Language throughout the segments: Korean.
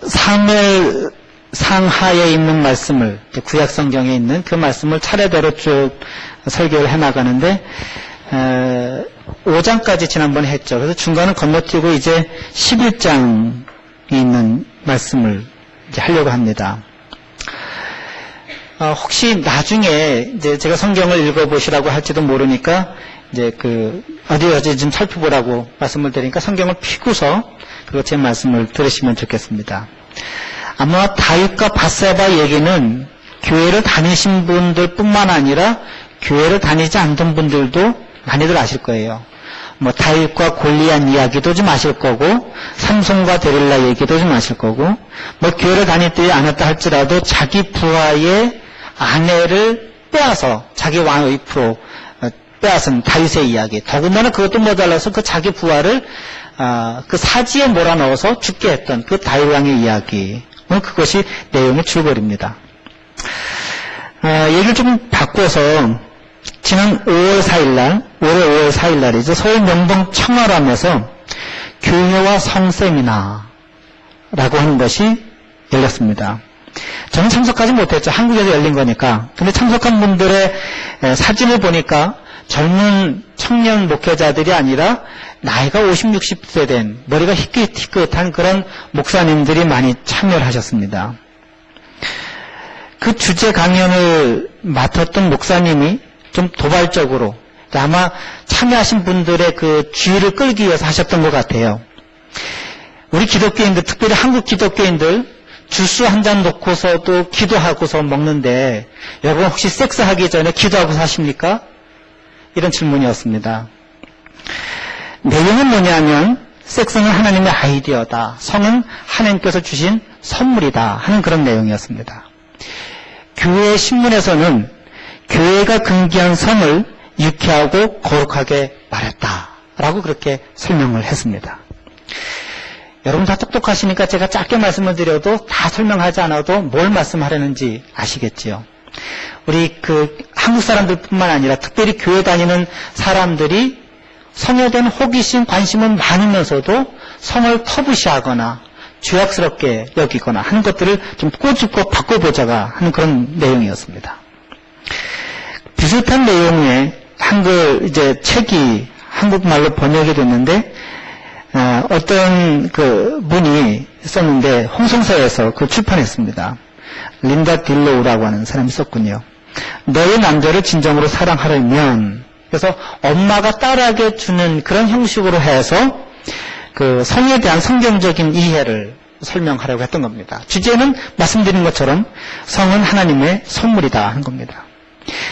사무엘 상하에 있는 말씀을, 구약 성경에 있는 그 말씀을 차례대로 쭉 설교를 해나가는데, 5장까지 지난번에 했죠. 그래서 중간은 건너뛰고 이제 11장에 있는 말씀을 이제 하려고 합니다. 혹시 나중에 이제 제가 성경을 읽어보시라고 할지도 모르니까 이제 어디 좀 살펴보라고 말씀을 드리니까 성경을 피고서 제 말씀을 들으시면 좋겠습니다. 아마 다윗과 밧세바 얘기는 교회를 다니신 분들 뿐만 아니라 교회를 다니지 않던 분들도 많이들 아실 거예요. 다윗과 골리앗 이야기도 좀 아실 거고, 삼손과 데릴라 얘기도 좀 아실 거고, 교회를 다니지 않았다 할지라도 자기 부하의 아내를 빼앗아 자기 와이프로 빼앗은 다윗의 이야기, 더군다나 그것도 모자라서 그 자기 부하를 그 사지에 몰아넣어서 죽게 했던 그 다윗 왕의 이야기, 그것이 내용의 줄거리입니다. 얘기를 좀 바꿔서 지난 5월 4일날이죠. 서울 명동 청월암에서 교회와 성세미나라고 하는 것이 열렸습니다. 저는 참석하지 못했죠. 한국에서 열린 거니까. 근데 참석한 분들의 사진을 보니까 젊은 청년 목회자들이 아니라 나이가 50, 60세 된 머리가 희끗희끗한 그런 목사님들이 많이 참여를 하셨습니다. 그 주제 강연을 맡았던 목사님이 좀 도발적으로 아마 참여하신 분들의 그 주의를 끌기 위해서 하셨던 것 같아요. 우리 기독교인들, 특별히 한국 기독교인들 주스 한 잔 놓고서도 기도하고서 먹는데 여러분 혹시 섹스하기 전에 기도하고서 하십니까? 이런 질문이었습니다. 내용은 뭐냐면 섹스는 하나님의 아이디어다. 성은 하나님께서 주신 선물이다 하는 그런 내용이었습니다. 교회 신문에서는 교회가 금기한 성을 유쾌하고 거룩하게 말했다라고 그렇게 설명을 했습니다. 여러분 다 똑똑하시니까 제가 짧게 말씀을 드려도 다 설명하지 않아도 뭘 말씀하려는지 아시겠지요. 우리 한국 사람들뿐만 아니라 특별히 교회 다니는 사람들이 성에 대한 호기심, 관심은 많으면서도 성을 터부시하거나 죄악스럽게 여기거나 하는 것들을 좀 꼬집고 바꿔보자가 하는 그런 내용이었습니다. 비슷한 내용의 한글 책이 한국말로 번역이 됐는데 어떤 분이 썼는데 홍성서에서 출판했습니다. 린다 딜로우라고 하는 사람이 썼군요. 너의 남자를 진정으로 사랑하려면, 그래서 엄마가 딸에게 주는 그런 형식으로 해서 성에 대한 성경적인 이해를 설명하려고 했던 겁니다. 주제는 말씀드린 것처럼 성은 하나님의 선물이다 하는 겁니다.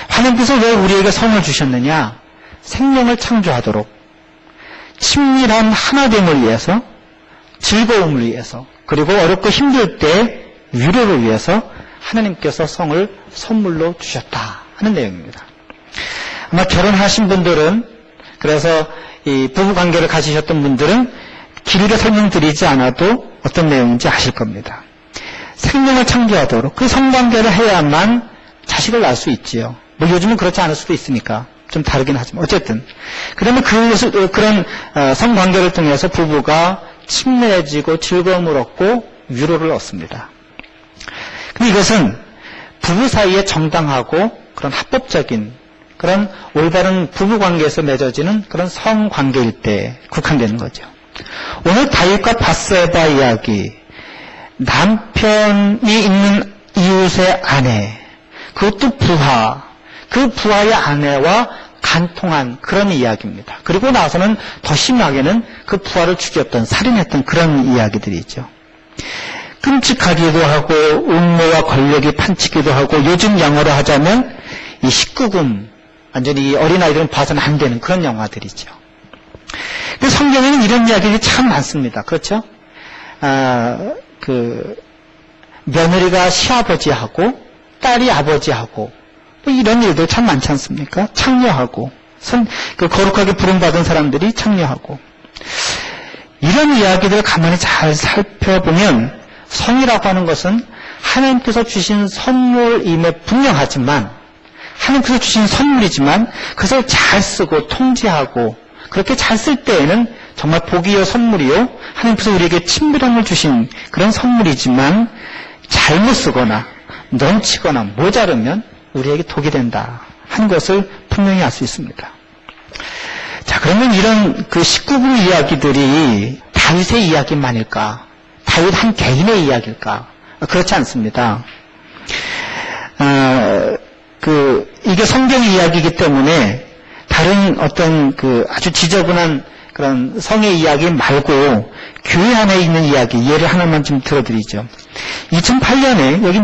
하나님께서 왜 우리에게 성을 주셨느냐? 생명을 창조하도록, 친밀한 하나됨을 위해서, 즐거움을 위해서, 그리고 어렵고 힘들 때 위로를 위해서 하나님께서 성을 선물로 주셨다 하는 내용입니다. 아마 결혼하신 분들은, 그래서 이 부부관계를 가지셨던 분들은 길게 설명드리지 않아도 어떤 내용인지 아실 겁니다. 생명을 창조하도록 그 성관계를 해야만 자식을 낳을 수 있지요. 요즘은 그렇지 않을 수도 있으니까 좀 다르긴 하지만 어쨌든 그러면 그런 성관계를 통해서 부부가 친밀해지고 즐거움을 얻고 위로를 얻습니다. 근데 이것은 부부 사이에 정당하고 그런 합법적인 그런 올바른 부부관계에서 맺어지는 그런 성관계일 때 국한되는 거죠. 오늘 다윗과 밧세바 이야기, 남편이 있는 이웃의 아내, 그것도 부하, 그 부하의 아내와 간통한 그런 이야기입니다. 그리고 나서는 더 심하게는 그 부하를 죽였던, 살인했던 그런 이야기들이죠. 끔찍하기도 하고 음모와 권력이 판치기도 하고 요즘 영어로 하자면 이 19금, 완전히 이 어린아이들은 봐서는 안 되는 그런 영화들이죠. 근데 성경에는 이런 이야기들이 참 많습니다. 그렇죠? 며느리가 시아버지하고 딸이 아버지하고 이런 일도 참 많지 않습니까? 창녀하고 거룩하게 부름받은 사람들이 창녀하고 이런 이야기들을 가만히 잘 살펴보면 성이라고 하는 것은 하나님께서 주신 선물임에 분명하지만 하나님께서 주신 선물이지만 그것을 잘 쓰고 통제하고 그렇게 잘 쓸 때에는 정말 복이요 선물이요 하나님께서 우리에게 친밀함을 주신 그런 선물이지만 잘못 쓰거나 넘치거나 모자르면 우리에게 독이 된다 하는 것을 분명히 알 수 있습니다. 자, 그러면 이런 그 19부 이야기들이 다윗의 이야기만일까? 다윗 한 개인의 이야기일까? 그렇지 않습니다. 이게 성경의 이야기이기 때문에 다른 어떤 아주 지저분한 그런 성의 이야기 말고 교회 안에 있는 이야기 예를 하나만 좀 들어드리죠. 2008년에 여기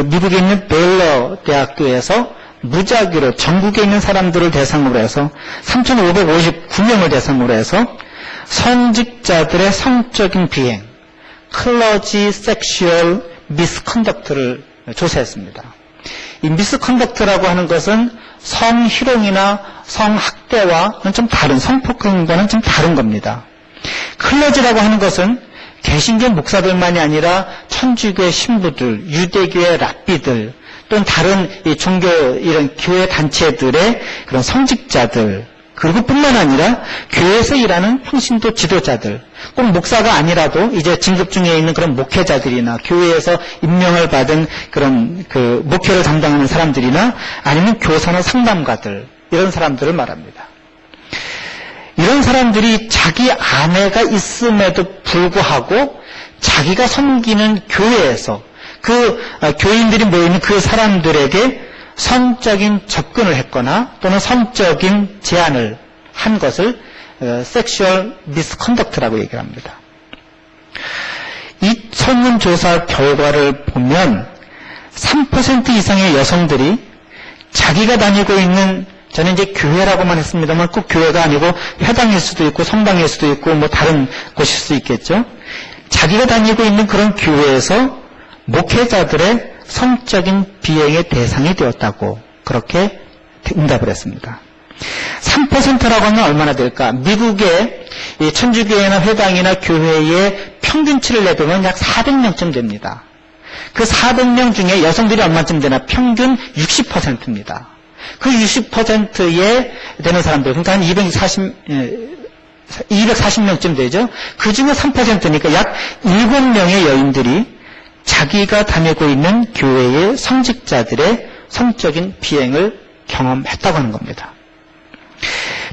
미국에 있는 베일러 대학교에서 무작위로 전국에 있는 사람들을 대상으로 해서 3,559명을 대상으로 해서 성직자들의 성적인 비행, 클러지 섹슈얼 미스컨덕트를 조사했습니다. 이 미스컨덕트라고 하는 것은 성희롱이나 성학대와는 좀 다른, 성폭행과는 좀 다른 겁니다. 클러지라고 하는 것은 개신교 목사들만이 아니라 천주교의 신부들, 유대교의 랍비들, 또는 다른 이 종교 이런 교회 단체들의 그런 성직자들, 그리고 뿐만 아니라 교회에서 일하는 평신도 지도자들, 꼭 목사가 아니라도 이제 진급 중에 있는 그런 목회자들이나 교회에서 임명을 받은 그런 목회를 담당하는 사람들이나 아니면 교사나 상담가들, 이런 사람들을 말합니다. 이런 사람들이 자기 아내가 있음에도 불구하고 자기가 섬기는 교회에서 교인들이 모이는 그 사람들에게 성적인 접근을 했거나 또는 성적인 제안을 한 것을 섹슈얼 미스컨덕트라고 얘기를 합니다. 이 설문조사 결과를 보면 3% 이상의 여성들이 자기가 다니고 있는, 저는 이제 교회라고만 했습니다만 꼭 교회가 아니고 회당일 수도 있고 성당일 수도 있고 뭐 다른 곳일 수도 있겠죠. 자기가 다니고 있는 그런 교회에서 목회자들의 성적인 비행의 대상이 되었다고 그렇게 응답을 했습니다. 3%라고 하면 얼마나 될까? 미국의 천주교회나 회당이나 교회의 평균치를 내보면 약 400명쯤 됩니다. 그 400명 중에 여성들이 얼마쯤 되나? 평균 60%입니다. 그 60%에 되는 사람들, 그러니까 한 240명쯤 되죠. 그 중에 3%니까 약 7명의 여인들이 자기가 다니고 있는 교회의 성직자들의 성적인 비행을 경험했다고 하는 겁니다.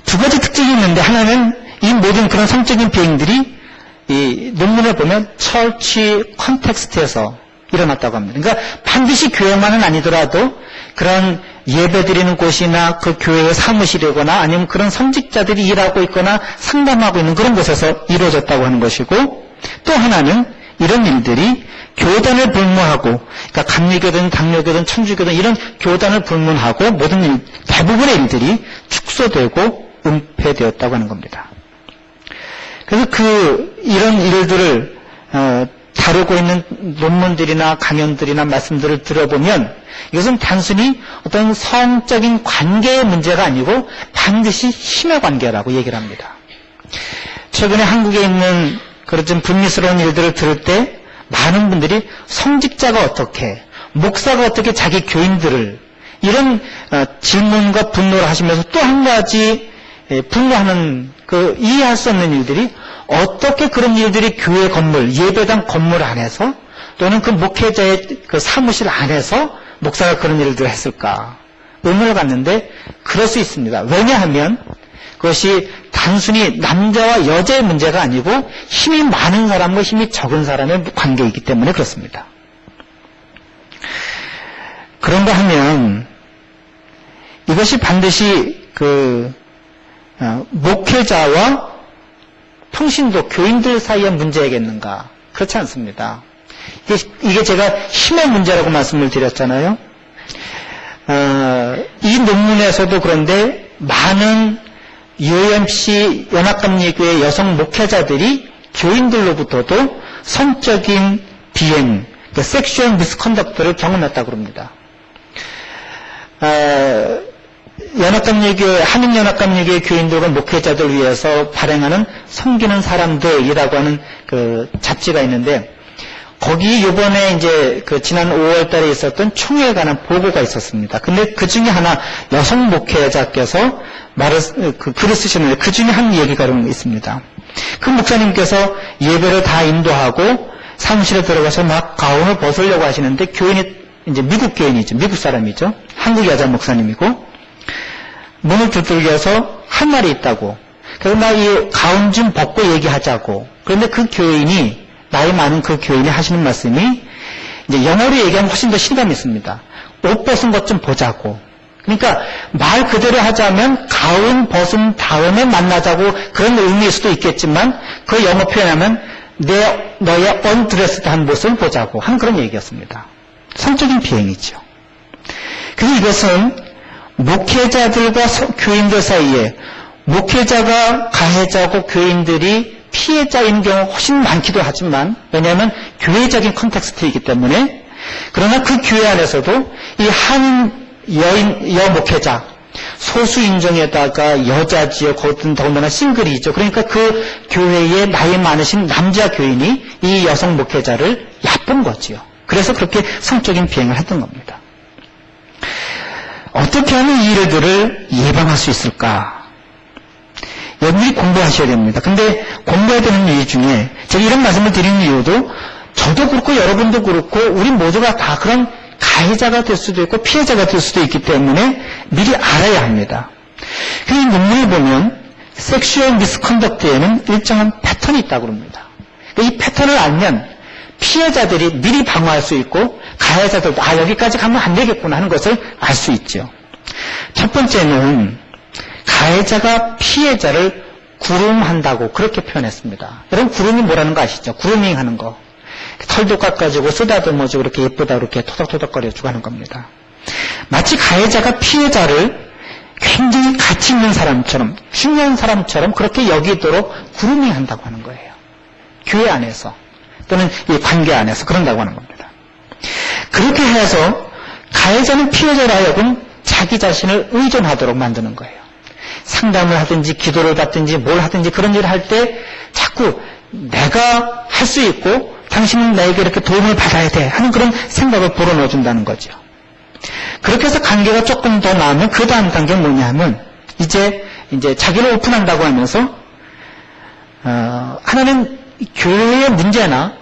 두 가지 특징이 있는데, 하나는 이 모든 그런 성적인 비행들이 이 논문에 보면 처치 컨텍스트에서 일어났다고 합니다. 그러니까 반드시 교회만은 아니더라도 그런 예배드리는 곳이나 그 교회의 사무실이거나 아니면 그런 성직자들이 일하고 있거나 상담하고 있는 그런 곳에서 이루어졌다고 하는 것이고, 또 하나는 이런 일들이 교단을 불문하고, 그러니까 감리교든 당뇨교든 천주교든 이런 교단을 불문하고 모든 대부분의 일들이 축소되고 은폐되었다고 하는 겁니다. 그래서 이런 일들을 다루고 있는 논문들이나 강연들이나 말씀들을 들어보면 이것은 단순히 어떤 성적인 관계의 문제가 아니고 반드시 힘의 관계라고 얘기를 합니다. 최근에 한국에 있는 그런 좀 불미스러운 일들을 들을 때 많은 분들이 성직자가 어떻게, 목사가 어떻게 자기 교인들을, 이런 질문과 분노를 하시면서 또 한 가지 분노하는 이해할 수 없는 일들이, 어떻게 그런 일들이 교회 건물, 예배당 건물 안에서 또는 그 목회자의 그 사무실 안에서 목사가 그런 일들을 했을까 의문을 갖는데, 그럴 수 있습니다. 왜냐하면 그것이 단순히 남자와 여자의 문제가 아니고 힘이 많은 사람과 힘이 적은 사람의 관계이기 때문에 그렇습니다. 그런가 하면 이것이 반드시 목회자와 평신도 교인들 사이의 문제이겠는가? 그렇지 않습니다. 이게 제가 힘의 문제라고 말씀을 드렸잖아요. 이 논문에서도 그런데 많은 UMC 연합감리교회 여성 목회자들이 교인들로부터도 성적인 비행, 섹슈얼 미스컨덕트를 경험했다고 합니다. 한인연합감리교회 교인들과 목회자들 위해서 발행하는 섬기는 사람들이라고 하는 그 잡지가 있는데, 거기 요번에 이제 그 지난 5월 달에 있었던 총회에 관한 보고가 있었습니다. 근데 그 중에 하나 여성 목회자께서 글을 쓰시는데 그 중에 한 얘기가 있습니다. 그 목사님께서 예배를 다 인도하고 사무실에 들어가서 막 가운을 벗으려고 하시는데 교인이 이제 미국 교인이죠. 미국 사람이죠. 한국 여자 목사님이고 문을 두들겨서 할 말이 있다고. 그래서 나 이 가운 좀 벗고 얘기하자고. 그런데 그 교인이 나이 많은 그 교인이 하시는 말씀이 이제 영어로 얘기하면 훨씬 더 실감이 있습니다. 옷 벗은 것 좀 보자고. 그러니까 말 그대로 하자면 가운 벗은 다음에 만나자고 그런 의미일 수도 있겠지만 그 영어 표현하면 너의 언드레스드한 모습을 보자고 한 그런 얘기였습니다. 성적인 비행이죠. 그래서 이것은 목회자들과 교인들 사이에 목회자가 가해자고 교인들이 피해자인 경우 훨씬 많기도 하지만 왜냐하면 교회적인 컨텍스트이기 때문에 그러나 그 교회 안에서도 이 한 여목회자 소수 인종에다가 여자지요. 거기는 더군다나 싱글이죠. 그러니까 그 교회에 나이 많으신 남자 교인이 이 여성 목회자를 얕본 거지요. 그래서 그렇게 성적인 비행을 했던 겁니다. 어떻게 하면 이 일들을 예방할 수 있을까? 여러분들이 공부하셔야 됩니다. 근데 공부해야 되는 이유 중에 제가 이런 말씀을 드리는 이유도 저도 그렇고 여러분도 그렇고 우리 모두가 다 그런 가해자가 될 수도 있고 피해자가 될 수도 있기 때문에 미리 알아야 합니다. 이 논문을 보면 섹슈얼 미스컨덕트에는 일정한 패턴이 있다고 합니다. 이 패턴을 알면 피해자들이 미리 방어할 수 있고 가해자들도 여기까지 가면 안 되겠구나 하는 것을 알 수 있죠. 첫 번째는 가해자가 피해자를 구름한다고 그렇게 표현했습니다. 여러분 구름이 뭐라는 거 아시죠? 구루밍 하는 거. 털도 깎아주고 쓰다듬어주고 이렇게 예쁘다 이렇게 토닥토닥거려주고 하는 겁니다. 마치 가해자가 피해자를 굉장히 가치 있는 사람처럼 중요한 사람처럼 그렇게 여기도록 구루밍 한다고 하는 거예요. 교회 안에서 또는 이 관계 안에서 그런다고 하는 겁니다. 그렇게 해서 가해자는 피해자로 하여금 자기 자신을 의존하도록 만드는 거예요. 상담을 하든지 기도를 받든지 뭘 하든지 그런 일을 할 때 자꾸 내가 할 수 있고 당신은 나에게 이렇게 도움을 받아야 돼 하는 그런 생각을 불어넣어준다는 거죠. 그렇게 해서 관계가 조금 더 나으면 그 다음 단계는 뭐냐 하면 이제 자기를 오픈한다고 하면서 하나는 교회의 문제나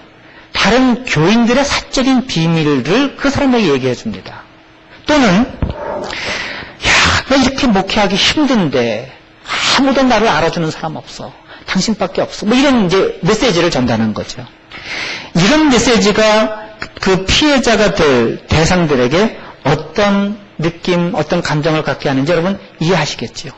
다른 교인들의 사적인 비밀을 그 사람에게 얘기해 줍니다. 또는 나 이렇게 목회하기 힘든데 아무도 나를 알아주는 사람 없어. 당신밖에 없어. 뭐 이런 이제 메시지를 전달하는 거죠. 이런 메시지가 그 피해자가 될 대상들에게 어떤 느낌, 어떤 감정을 갖게 하는지 여러분 이해하시겠지요.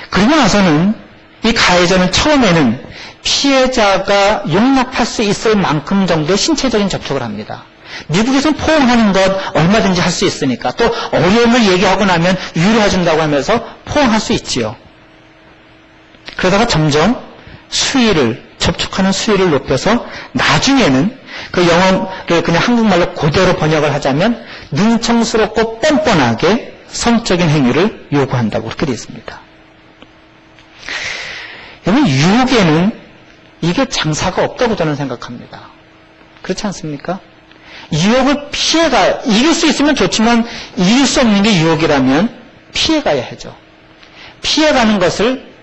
그리고 나서는 이 가해자는 처음에는 피해자가 용납할 수 있을 만큼 정도의 신체적인 접촉을 합니다. 미국에서는 포옹하는 것 얼마든지 할 수 있으니까 또 어려움을 얘기하고 나면 위로해준다고 하면서 포옹할 수 있지요. 그러다가 점점 접촉하는 수위를 높여서 나중에는 그 영어를 그냥 한국말로 그대로 번역을 하자면 능청스럽고 뻔뻔하게 성적인 행위를 요구한다고 그렇게 되어 있습니다. 여러분 유혹에는 이게 장사가 없다고 저는 생각합니다. 그렇지 않습니까? 유혹을 이길 수 있으면 좋지만 이길 수 없는 게 유혹이라면 피해가야 하죠. 피해가는 것을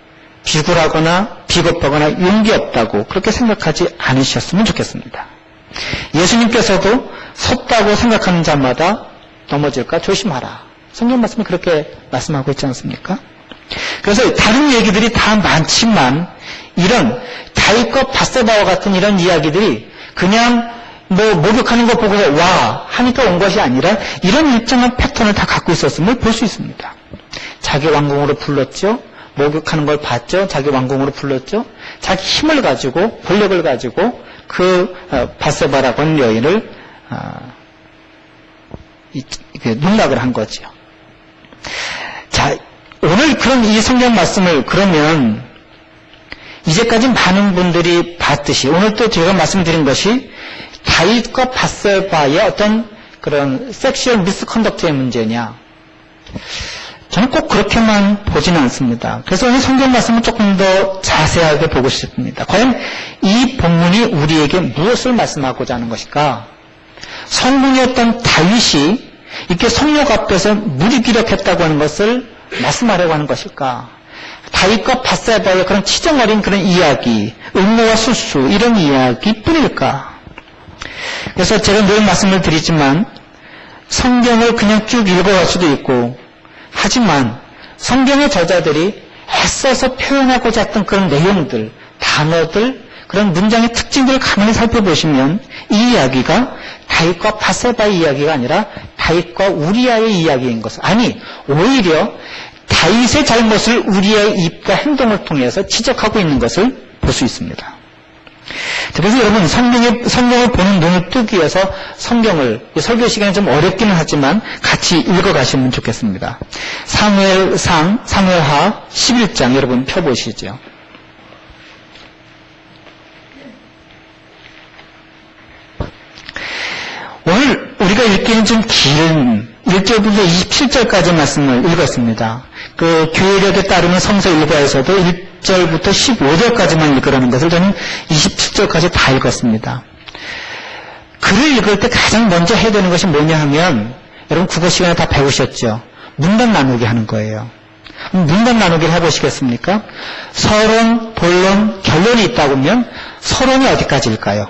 비굴하거나 비겁하거나 용기 없다고 그렇게 생각하지 않으셨으면 좋겠습니다. 예수님께서도 섰다고 생각하는 자마다 넘어질까 조심하라. 성경 말씀이 그렇게 말씀하고 있지 않습니까? 그래서 다른 얘기들이 다 많지만 이런 다윗과 밧세바와 같은 이런 이야기들이 그냥 목욕하는 거 보고서 와 하니까 온 것이 아니라 이런 일정한 패턴을 다 갖고 있었음을 볼 수 있습니다. 자기 왕궁으로 불렀죠. 목욕하는 걸 봤죠. 자기 왕궁으로 불렀죠. 자기 힘을 가지고 권력을 가지고 그 밧세바라고 하는 여인을 농락을 한 거죠. 자, 오늘 그런 이 성경 말씀을 그러면 이제까지 많은 분들이 봤듯이 오늘 또 제가 말씀드린 것이 다윗과 밧세바의 어떤 그런 섹슈얼 미스컨덕트의 문제냐? 저는 꼭 그렇게만 보지는 않습니다. 그래서 오늘 성경 말씀을 조금 더 자세하게 보고 싶습니다. 과연 이 본문이 우리에게 무엇을 말씀하고자 하는 것일까? 성공이었던 다윗이 이렇게 성령 앞에서 무기력했다고 하는 것을 말씀하려고 하는 것일까? 다윗과 밧세바의 그런 치정 어린 그런 이야기, 음모와 술수 이런 이야기뿐일까? 그래서 제가 늘 말씀을 드리지만 성경을 그냥 쭉 읽어갈 수도 있고, 하지만 성경의 저자들이 애써서 표현하고자 했던 그런 내용들, 단어들, 그런 문장의 특징들을 가만히 살펴보시면 이 이야기가 다윗과 밧세바의 이야기가 아니라 다윗과 우리아의 이야기인 것을, 아니 오히려 다윗의 잘못을 우리아의 입과 행동을 통해서 지적하고 있는 것을 볼 수 있습니다. 그래서 여러분 성경을 보는 눈을 뜨기 위해서 성경을 설교 시간이 좀 어렵기는 하지만 같이 읽어가시면 좋겠습니다. 사무엘하 11장 여러분 펴보시죠. 오늘 우리가 읽기는 좀 긴 1절부터 27절까지 말씀을 읽었습니다. 그 교회력에 따르면 성서 일과에서도 1절부터 15절까지만 읽으라는 것을 저는 27절까지 다 읽었습니다. 글을 읽을 때 가장 먼저 해야 되는 것이 뭐냐 하면, 여러분 국어 시간에 다 배우셨죠? 문단 나누기 하는 거예요. 문단 나누기를 해보시겠습니까? 서론, 본론, 결론이 있다고 하면 서론이 어디까지일까요?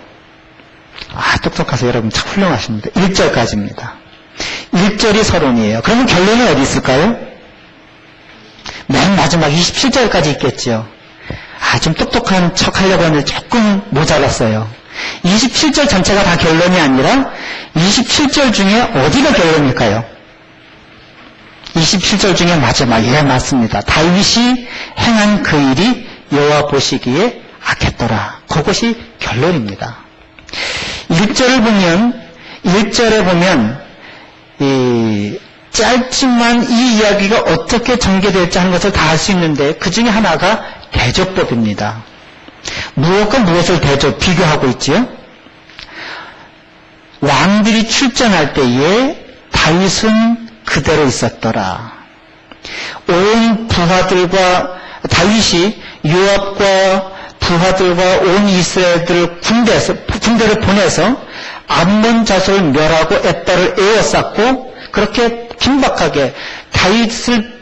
똑똑하세요. 여러분 참 훌륭하십니다. 1절까지입니다. 1절이 서론이에요. 그러면 결론은 어디 있을까요? 맨 마지막 27절까지 있겠죠. 좀 똑똑한 척 하려고 하는데 조금 모자랐어요. 27절 전체가 다 결론이 아니라 27절 중에 어디가 결론일까요? 27절 중에 마지막, 예, 맞습니다. 다윗이 행한 그 일이 여호와 보시기에 악했더라. 그것이 결론입니다. 1절에 보면 짧지만 이 이야기가 어떻게 전개될지 하는 것을 다 알 수 있는데 그 중에 하나가 대조법입니다. 무엇과 무엇을 비교하고 있지요? 왕들이 출전할 때에 다윗은 그대로 있었더라. 온 부하들과 다윗이 요압과 부하들과 온 이스라엘들을 군대를 보내서 암몬 자손을 멸하고 에따를 에워쌌고, 그렇게 긴박하게 다윗을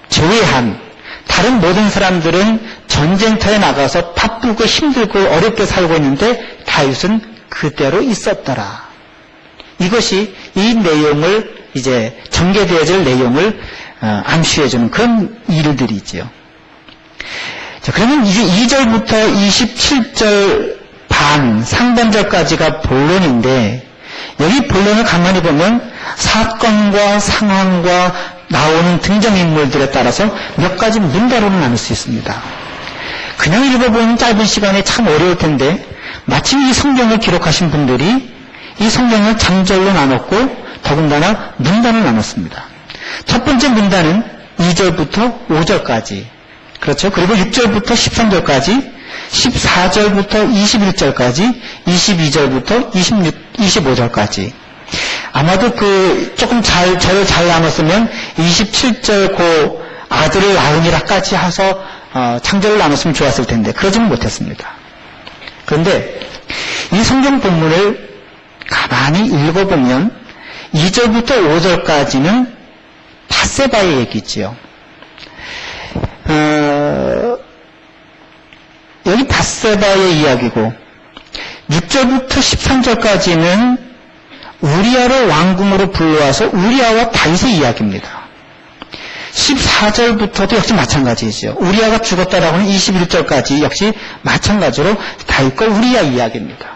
제외한 다른 모든 사람들은 전쟁터에 나가서 바쁘고 힘들고 어렵게 살고 있는데 다윗은 그대로 있었더라. 이것이 이 내용을 이제 전개되어질 내용을 암시해주는 그런 일들이지요. 자, 그러면 이제 2절부터 27절 반 상반절까지가 본론인데, 여기 본론을 가만히 보면 사건과 상황과 나오는 등장인물들에 따라서 몇 가지 문단으로 나눌 수 있습니다. 그냥 읽어보는 짧은 시간에 참 어려울 텐데, 마침 이 성경을 기록하신 분들이 이 성경을 장절로 나눴고 더군다나 문단을 나눴습니다. 첫 번째 문단은 2절부터 5절까지, 그렇죠. 그리고 6절부터 13절까지, 14절부터 21절까지, 22절부터 25절까지. 아마도 조금 저를 잘 나눴으면 27절 아들을 낳으니라까지 해서 창절을 나눴으면 좋았을 텐데 그러지는 못했습니다. 그런데 이 성경 본문을 가만히 읽어보면 2절부터 5절까지는 밧세바의 얘기지요. 여기 밧세바의 이야기고, 6절부터 13절까지는 우리아를 왕궁으로 불러와서 우리아와 다윗의 이야기입니다. 14절부터도 역시 마찬가지죠. 우리아가 죽었다라고 하는 21절까지 역시 마찬가지로 다윗과 우리아 이야기입니다.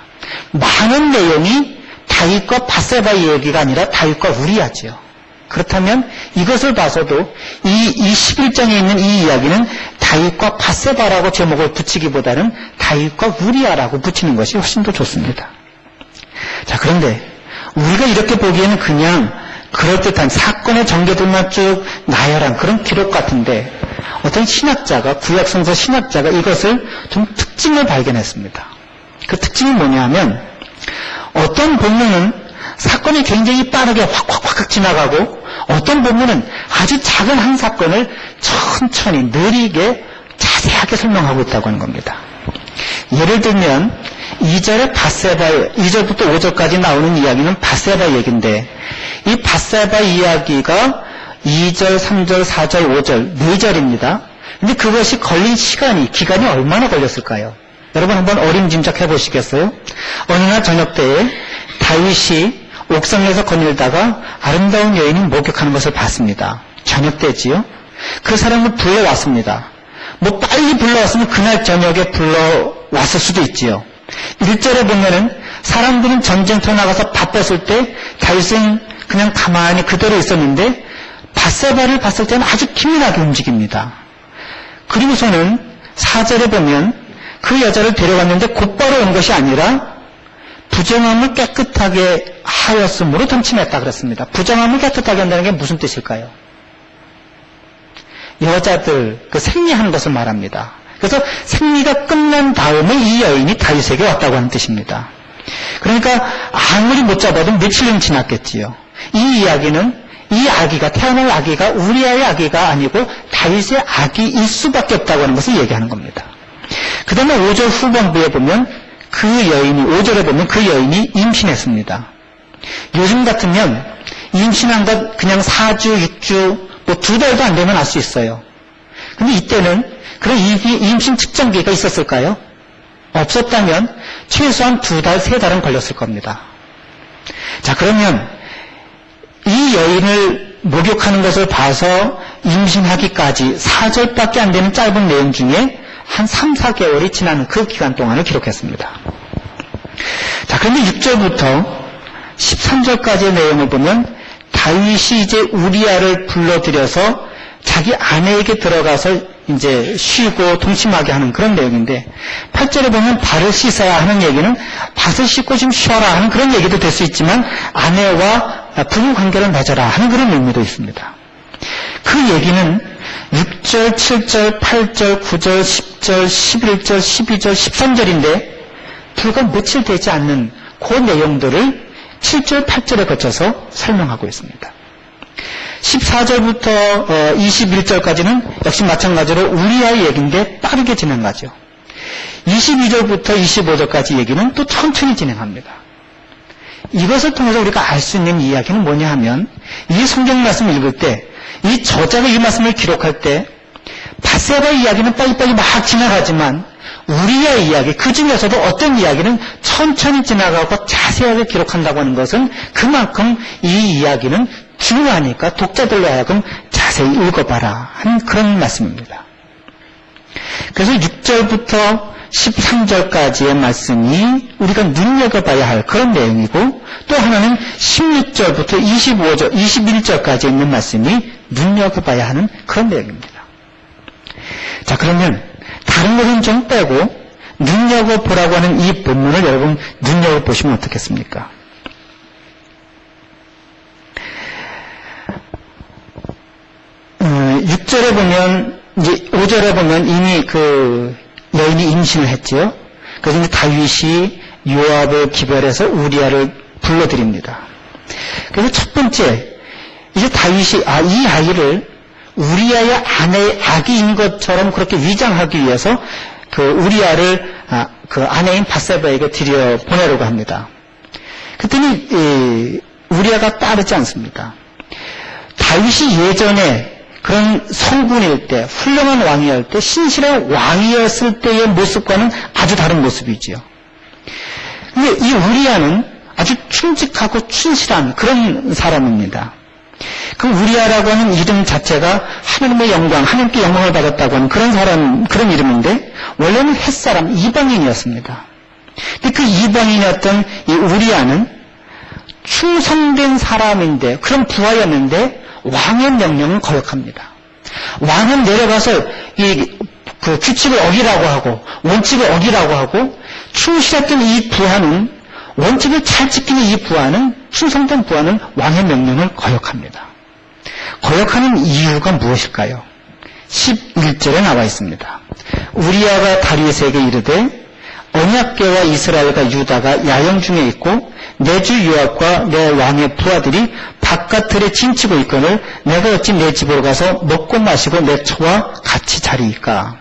많은 내용이 다윗과 밧세바의 얘기가 아니라 다윗과 우리아지요. 그렇다면 이것을 봐서도 이 11장에 있는 이 이야기는 다윗과 밧세바라고 제목을 붙이기보다는 다윗과 우리아라고 붙이는 것이 훨씬 더 좋습니다. 자, 그런데 우리가 이렇게 보기에는 그냥 그럴듯한 사건의 전개들만 쭉 나열한 그런 기록 같은데, 어떤 신학자가, 구약성서 신학자가 이것을 좀 특징을 발견했습니다. 그 특징이 뭐냐 하면, 어떤 본문은 사건이 굉장히 빠르게 확 지나가고, 어떤 본문은 아주 작은 한 사건을 천천히 느리게 자세하게 설명하고 있다고 하는 겁니다. 예를 들면 2절에 바세바, 2절부터 5절까지 나오는 이야기는 바세바 얘기인데, 이 바세바 이야기가 2절, 3절, 4절, 5절, 4절입니다. 근데 그것이 걸린 기간이 얼마나 걸렸을까요? 여러분 한번 어림짐작 해보시겠어요? 어느 날 저녁 때에 다윗이 옥상에서 거닐다가 아름다운 여인이 목욕하는 것을 봤습니다. 저녁 때지요? 그 사람을 불러왔습니다. 뭐 빨리 불러왔으면 그날 저녁에 불러왔을 수도 있지요. 1절에 보면은 사람들은 전쟁터에 나가서 바빴을 때 다윗은 그냥 가만히 그대로 있었는데 바세바를 봤을 때는 아주 기민하게 움직입니다. 그리고서는 4절에 보면 그 여자를 데려갔는데 곧바로 온 것이 아니라 부정함을 깨끗하게 하였으므로 동침했다 그랬습니다. 부정함을 깨끗하게 한다는 게 무슨 뜻일까요? 여자들, 생리하는 것을 말합니다. 그래서 생리가 끝난 다음에 이 여인이 다윗에게 왔다고 하는 뜻입니다. 그러니까 아무리 못 잡아도 며칠은 지났겠지요. 이 이야기는 이 아기가, 태어날 아기가 우리아의 아기가 아니고 다윗의 아기일 수밖에 없다고 하는 것을 얘기하는 겁니다. 그 다음에 5절 후반부에 보면 그 여인이, 5절에 보면 그 여인이 임신했습니다. 요즘 같으면 임신한 것 그냥 4주, 6주, 뭐 2달도 안 되면 알 수 있어요. 근데 이때는 그런 임신 측정기가 있었을까요? 없었다면 최소한 2달, 3달은 걸렸을 겁니다. 자, 그러면 이 여인을 목욕하는 것을 봐서 임신하기까지 4절밖에 안 되는 짧은 내용 중에 한 3, 4개월이 지나는 그 기간 동안을 기록했습니다. 자, 그런데 6절부터 13절까지의 내용을 보면 다윗이 이제 우리아를 불러들여서 자기 아내에게 들어가서 이제 쉬고 동침하게 하는 그런 내용인데 8절에 보면 발을 씻어야 하는 얘기는 밭을 씻고 좀 쉬어라 하는 그런 얘기도 될 수 있지만 아내와 부부 관계를 맺어라 하는 그런 의미도 있습니다. 그 얘기는 6절, 7절, 8절, 9절, 10절, 11절, 12절, 13절인데 불과 며칠 되지 않는 그 내용들을 7절, 8절에 거쳐서 설명하고 있습니다. 14절부터 21절까지는 역시 마찬가지로 우리아의 얘기인데 빠르게 진행하죠. 22절부터 25절까지 얘기는 또 천천히 진행합니다. 이것을 통해서 우리가 알 수 있는 이야기는 뭐냐 하면 이 성경 말씀을 읽을 때 이 저자가 이 말씀을 기록할 때 바세바 이야기는 빨리빨리 막 지나가지만 우리아의 이야기, 그 중에서도 어떤 이야기는 천천히 지나가고 자세하게 기록한다고 하는 것은 그만큼 이 이야기는 중요하니까 독자들로 하여금 자세히 읽어봐라 하는 그런 말씀입니다. 그래서 6절부터 13절까지의 말씀이 우리가 눈여겨봐야 할 그런 내용이고 또 하나는 16절부터 25절, 21절까지 있는 말씀이 눈여겨봐야 하는 그런 내용입니다. 자, 그러면 다른 것은 좀 빼고 눈여겨보라고 하는 이 본문을 여러분 눈여겨보시면 어떻겠습니까? 6절에 보면, 이제 5절에 보면 이미 그 여인이 임신을 했지요. 그래서 이제 다윗이 요압을 기별해서 우리아를 불러드립니다. 그래서 첫 번째, 이제 다윗이, 이 아이를 우리아의 아내의 아기인 것처럼 그렇게 위장하기 위해서 그 우리아를 그 아내인 바세바에게 들여 보내려고 합니다. 그랬더니 우리아가 따르지 않습니다. 다윗이 예전에 그런 성군일 때, 훌륭한 왕이었을 때, 신실한 왕이었을 때의 모습과는 아주 다른 모습이지요. 근데 이 우리아는 아주 충직하고 충실한 그런 사람입니다. 그 우리아라고 하는 이름 자체가 하나님의 영광, 하나님께 영광을 받았다고 하는 그런 사람, 그런 이름인데, 원래는 햇사람, 이방인이었습니다. 근데 그 이방인이었던 이 우리아는 충성된 사람인데, 그런 부하였는데, 왕의 명령은 거역합니다. 왕은 내려가서 그 규칙을 어기라고 하고, 원칙을 어기라고 하고, 충실했던 이 부하는, 원칙을 잘 지키는 이 부하는, 충성된 부하는 왕의 명령을 거역합니다. 거역하는 이유가 무엇일까요? 11절에 나와 있습니다. 우리아가 다윗에게 이르되 언약궤와 이스라엘과 유다가 야영 중에 있고 내 주 요압과 내 왕의 부하들이 바깥틀에 짐치고 있거늘 내가 어찌 내 집으로 가서 먹고 마시고 내 처와 같이 자리일까?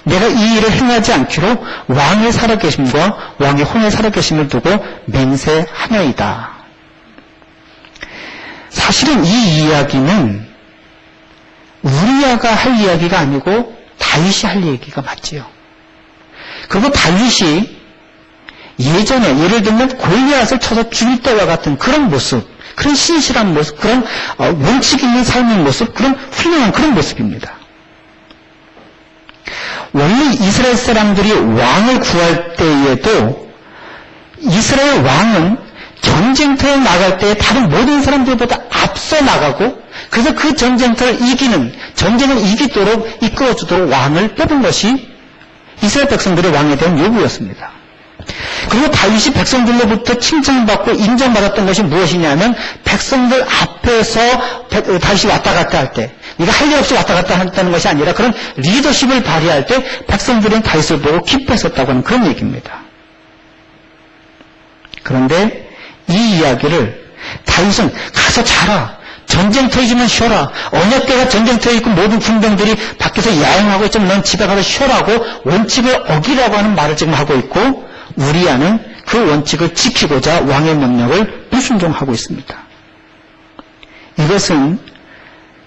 내가 이 일을 행하지 않기로 왕의 살아계심과 왕의 혼의 살아계심을 두고 맹세하며이다. 사실은 이 이야기는 우리야가 할 이야기가 아니고 다윗이 할 얘기가 맞지요. 그리고 다윗이 예전에 예를 들면 골리앗을 쳐서 죽일 때와 같은 그런 모습, 그런 신실한 모습, 그런 원칙 있는 삶의 모습, 그런 훌륭한 그런 모습입니다. 원래 이스라엘 사람들이 왕을 구할 때에도 이스라엘 왕은 전쟁터에 나갈 때 다른 모든 사람들보다 앞서 나가고 그래서 그 전쟁터를 전쟁을 이기도록 이끌어주도록 왕을 뽑은 것이 이스라엘 백성들의 왕에 대한 요구였습니다. 그리고 다윗이 백성들로부터 칭찬받고 인정받았던 것이 무엇이냐면 백성들 앞에서 다윗이 왔다 갔다 할 때 네가 할 일 없이 왔다 갔다 한다는 것이 아니라 그런 리더십을 발휘할 때 백성들은 다윗을 보고 기뻐했었다고 하는 그런 얘기입니다. 그런데 이 이야기를 다윗은 가서 자라. 전쟁터이지만 쉬어라. 언약궤가 전쟁터에 있고 모든 군병들이 밖에서 야영하고 있지만 넌 집에 가서 쉬어라고 원칙을 어기라고 하는 말을 지금 하고 있고 우리야는 그 원칙을 지키고자 왕의 명령을 불순종하고 있습니다. 이것은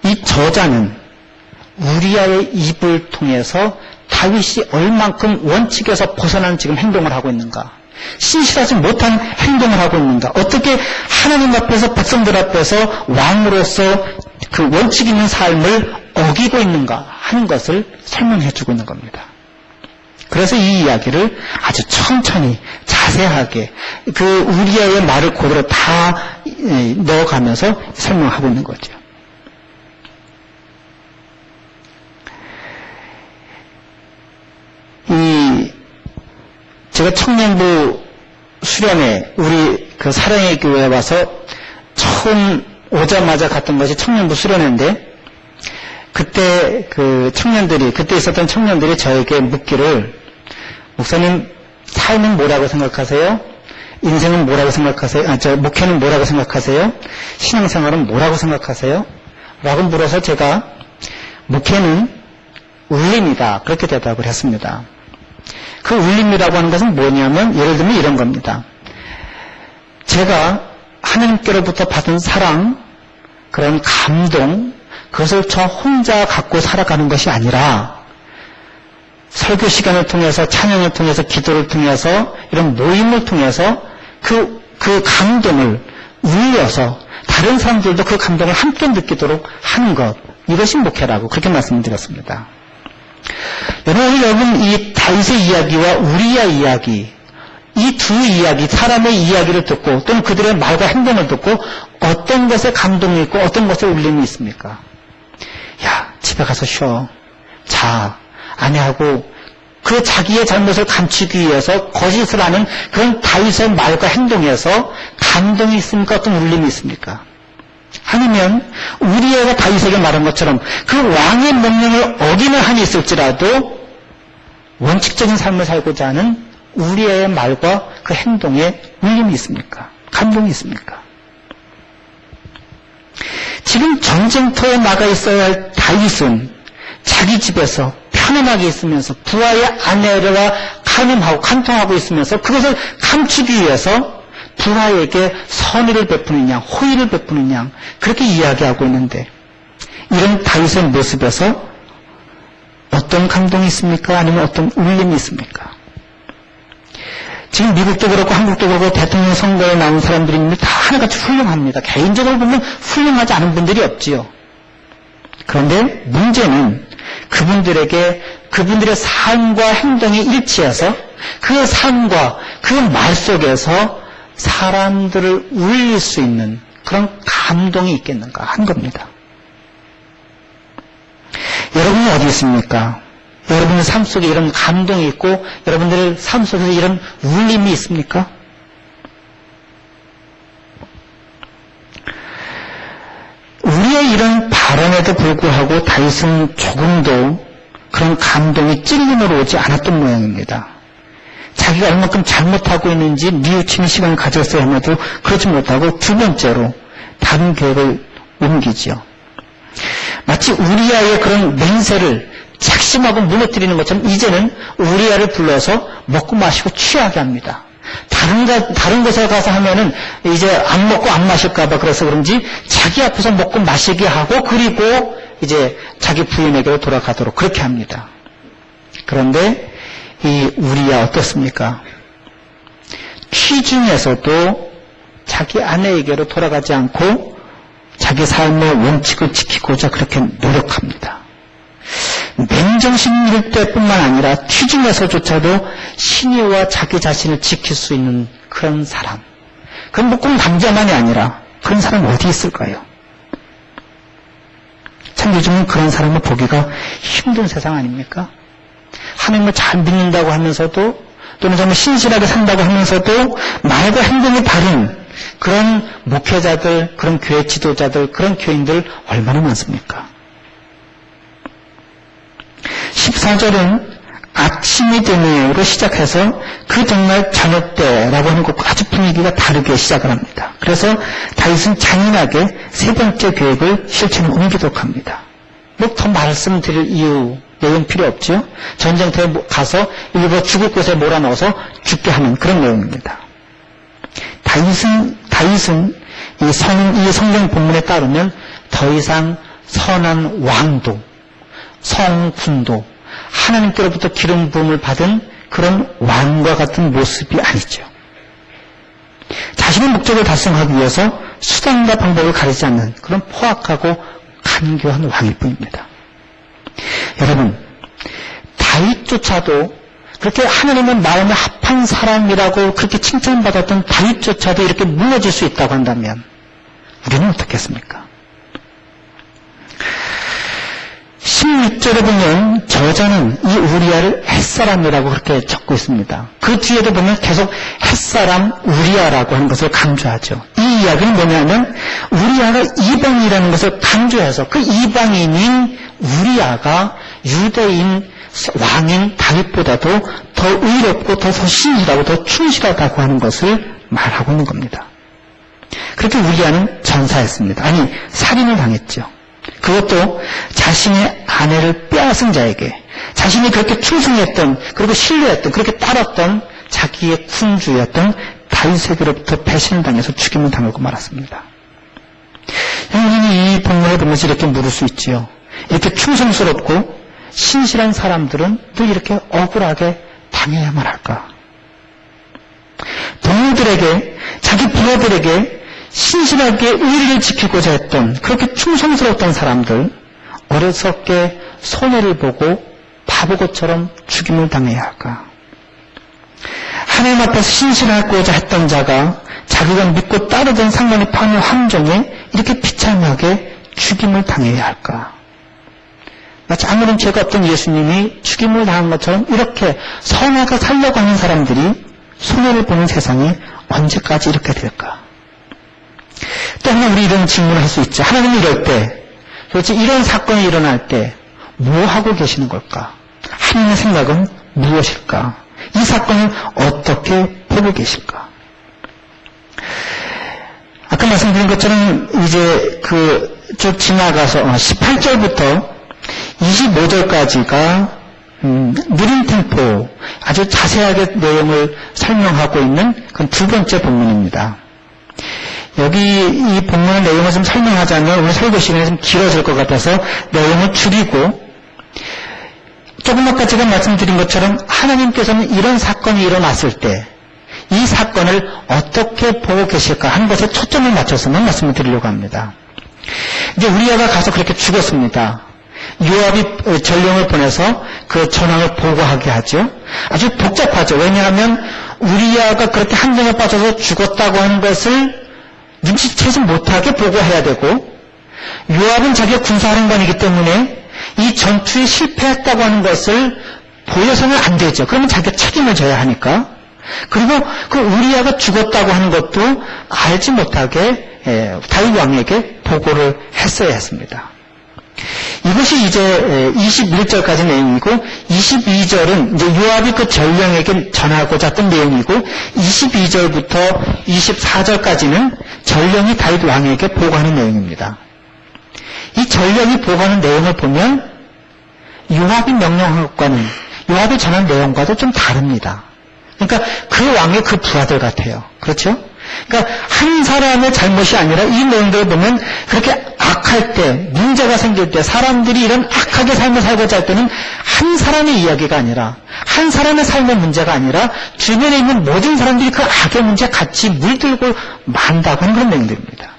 이 저자는 우리야의 입을 통해서 다윗이 얼만큼 원칙에서 벗어난 지금 행동을 하고 있는가, 신실하지 못한 행동을 하고 있는가, 어떻게 하나님 앞에서 백성들 앞에서 왕으로서 그 원칙 있는 삶을 어기고 있는가 하는 것을 설명해 주고 있는 겁니다. 그래서 이 이야기를 아주 천천히 자세하게 그 우리야의 말을 그대로 다 넣어가면서 설명하고 있는 거죠. 제가 청년부 수련회 우리 그 사랑의 교회에 와서 처음 오자마자 갔던 것이 청년부 수련회인데 그때 그때 있었던 청년들이 저에게 묻기를 목사님 삶은 뭐라고 생각하세요? 인생은 뭐라고 생각하세요? 목회는 뭐라고 생각하세요? 신앙생활은 뭐라고 생각하세요? 라고 물어서 제가 목회는 울림이다 그렇게 대답을 했습니다. 그 울림이라고 하는 것은 뭐냐면 예를 들면 이런 겁니다. 제가 하나님께로부터 받은 사랑, 그런 감동, 그것을 저 혼자 갖고 살아가는 것이 아니라 설교 시간을 통해서 찬양을 통해서 기도를 통해서 이런 모임을 통해서 그 감동을 울려서 다른 사람들도 그 감동을 함께 느끼도록 하는 것, 이것이 목회라고 그렇게 말씀드렸습니다. 여러분 이 다윗의 이야기와 우리야 이야기, 이 두 이야기, 사람의 이야기를 듣고 또는 그들의 말과 행동을 듣고 어떤 것에 감동이 있고 어떤 것에 울림이 있습니까? 야, 집에 가서 쉬어. 자. 아내하고 그 자기의 잘못을 감추기 위해서 거짓을 하는 그런 다윗의 말과 행동에서 감동이 있습니까? 어떤 울림이 있습니까? 아니면 우리야가 다윗에게 말한 것처럼 그 왕의 명령을 어기는 한이 있을지라도 원칙적인 삶을 살고자 하는 우리야의 말과 그 행동에 울림이 있습니까? 감동이 있습니까? 지금 전쟁터에 나가 있어야 할 다윗은 자기 집에서 편안하게 있으면서 부하의 아내와 간통하고 있으면서 그것을 감추기 위해서 부하에게 선의를 베푸느냐 호의를 베푸느냐 그렇게 이야기하고 있는데 이런 다윗의 모습에서 어떤 감동이 있습니까? 아니면 어떤 울림이 있습니까? 지금 미국도 그렇고 한국도 그렇고 대통령 선거에 나온 사람들이 다 하나같이 훌륭합니다. 개인적으로 보면 훌륭하지 않은 분들이 없지요. 그런데 문제는 그분들의 삶과 행동이 일치해서 그 삶과 그 말 속에서 사람들을 울릴 수 있는 그런 감동이 있겠는가 한 겁니다. 여러분은 어디 있습니까? 여러분의 삶 속에 이런 감동이 있고 여러분들의 삶 속에서 이런 울림이 있습니까? 우리의 이런 발언에도 불구하고 다윗은 조금도 그런 감동이 찔림으로 오지 않았던 모양입니다. 자기가 얼마큼 잘못하고 있는지 뉘우치는 시간을 가졌어야 함에도 그렇지 못하고 두 번째로 다른 계획을 옮기죠. 마치 우리야의 그런 맹세를 작심하고 무너뜨리는 것처럼 이제는 우리아를 불러서 먹고 마시고 취하게 합니다. 다른 곳에 가서 하면은 이제 안 먹고 안 마실까봐 그래서 그런지 자기 앞에서 먹고 마시게 하고 그리고 이제 자기 부인에게로 돌아가도록 그렇게 합니다. 그런데 이 우리아 어떻습니까? 취중에서도 자기 아내에게로 돌아가지 않고 자기 삶의 원칙을 지키고자 그렇게 노력합니다. 맨정신일 때뿐만 아니라 취중에서조차도 신의와 자기 자신을 지킬 수 있는 그런 사람. 그건 꼭 남자만이 아니라 그런 사람 어디 있을까요? 참 요즘은 그런 사람을 보기가 힘든 세상 아닙니까? 하나님을 잘 믿는다고 하면서도 또는 정말 신실하게 산다고 하면서도 말과 행동이 다른 그런 목회자들, 그런 교회 지도자들, 그런 교인들 얼마나 많습니까? 14절은 아침이 되므로 시작해서 그 전날 저녁 때라고 하는 것과 아주 분위기가 다르게 시작을 합니다. 그래서 다윗은 잔인하게 세 번째 계획을 실천에 옮기도록 합니다. 뭐 더 말씀드릴 이유, 내용 필요 없죠? 전쟁터에 가서 일부러 죽을 곳에 몰아넣어서 죽게 하는 그런 내용입니다. 다윗은 이 성경 본문에 따르면 더 이상 선한 왕도, 성군도, 하나님께로부터 기름 부음을 받은 그런 왕과 같은 모습이 아니죠. 자신의 목적을 달성하기 위해서 수단과 방법을 가리지 않는 그런 포악하고 간교한 왕일 뿐입니다. 여러분, 다윗조차도 그렇게 하나님의 마음에 합한 사람이라고 그렇게 칭찬받았던 다윗조차도 이렇게 무너질 수 있다고 한다면 우리는 어떻겠습니까? 16절에 보면 저자는 이 우리아를 햇사람이라고 그렇게 적고 있습니다. 그 뒤에도 보면 계속 햇사람 우리아라고 하는 것을 강조하죠. 이 이야기는 뭐냐면 우리아가 이방이라는 것을 강조해서 그 이방인인 우리아가 유대인 왕인 다윗보다도 더 의롭고 더 신실하고 더 충실하다고 하는 것을 말하고 있는 겁니다. 그렇게 우리아는 전사했습니다. 아니 살인을 당했죠. 그것도 자신의 아내를 빼앗은 자에게 자신이 그렇게 충성했던 그리고 신뢰했던 그렇게 따랐던 자기의 군주였던 다윗에게로부터 배신을 당해서 죽임을 당하고 말았습니다. 여러분이 이 본문을 보면서 이렇게 물을 수 있지요. 이렇게 충성스럽고 신실한 사람들은 또 이렇게 억울하게 당해야만 할까? 동료들에게 자기 부하들에게 신실하게 의리를 지키고자 했던 그렇게 충성스러웠던 사람들 어리석게 손해를 보고 바보것처럼 죽임을 당해야 할까? 하나님 앞에서 신실하고자 했던 자가 자기가 믿고 따르던 상관이 파는 함정에 이렇게 비참하게 죽임을 당해야 할까? 마치 아무런 죄가 없던 예수님이 죽임을 당한 것처럼 이렇게 선하게 살려고 하는 사람들이 손해를 보는 세상이 언제까지 이렇게 될까? 또 하나 우리 이런 질문을 할 수 있죠. 하나님이 이럴 때, 도대체 이런 사건이 일어날 때 뭐 하고 계시는 걸까? 하나님의 생각은 무엇일까? 이 사건을 어떻게 보고 계실까? 아까 말씀드린 것처럼 이제 쭉 지나가서 18절부터 25절까지가 느린 템포 아주 자세하게 내용을 설명하고 있는 그 두 번째 본문입니다. 여기 이 본문의 내용을 좀 설명하자면 오늘 설교 시간이 좀 길어질 것 같아서 내용을 줄이고 조금 아까 제가 말씀드린 것처럼 하나님께서는 이런 사건이 일어났을 때 이 사건을 어떻게 보고 계실까 하는 것에 초점을 맞춰서만 말씀을 드리려고 합니다. 이제 우리아가 가서 그렇게 죽었습니다. 요압이 전령을 보내서 그 전황을 보고하게 하죠. 아주 복잡하죠. 왜냐하면 우리아가 그렇게 함정에 빠져서 죽었다고 하는 것을 눈치채지 못하게 보고해야 되고 요압은 자기가 군사사령관이기 때문에 이 전투에 실패했다고 하는 것을 보여서는 안 되죠. 그러면 자기가 책임을 져야 하니까. 그리고 그 우리아가 죽었다고 하는 것도 알지 못하게 다윗 왕에게 보고를 했어야 했습니다. 이것이 이제 21절까지 내용이고 22절은 이제 요압이 그 전령에게 전하고자 했던 내용이고 22절부터 24절까지는 전령이 다윗 왕에게 보고하는 내용입니다. 이 전령이 보고하는 내용을 보면 요압이 명령한 것과는 요압이 전한 내용과도 좀 다릅니다. 그러니까 그 왕의 그 부하들 같아요. 그렇죠? 그러니까 한 사람의 잘못이 아니라 이 내용들을 보면 그렇게 악할 때, 문제가 생길 때, 사람들이 이런 악하게 삶을 살고자 할 때는 한 사람의 이야기가 아니라, 한 사람의 삶의 문제가 아니라 주변에 있는 모든 사람들이 그 악의 문제에 같이 물들고 만다고 하는 그런 내용들입니다.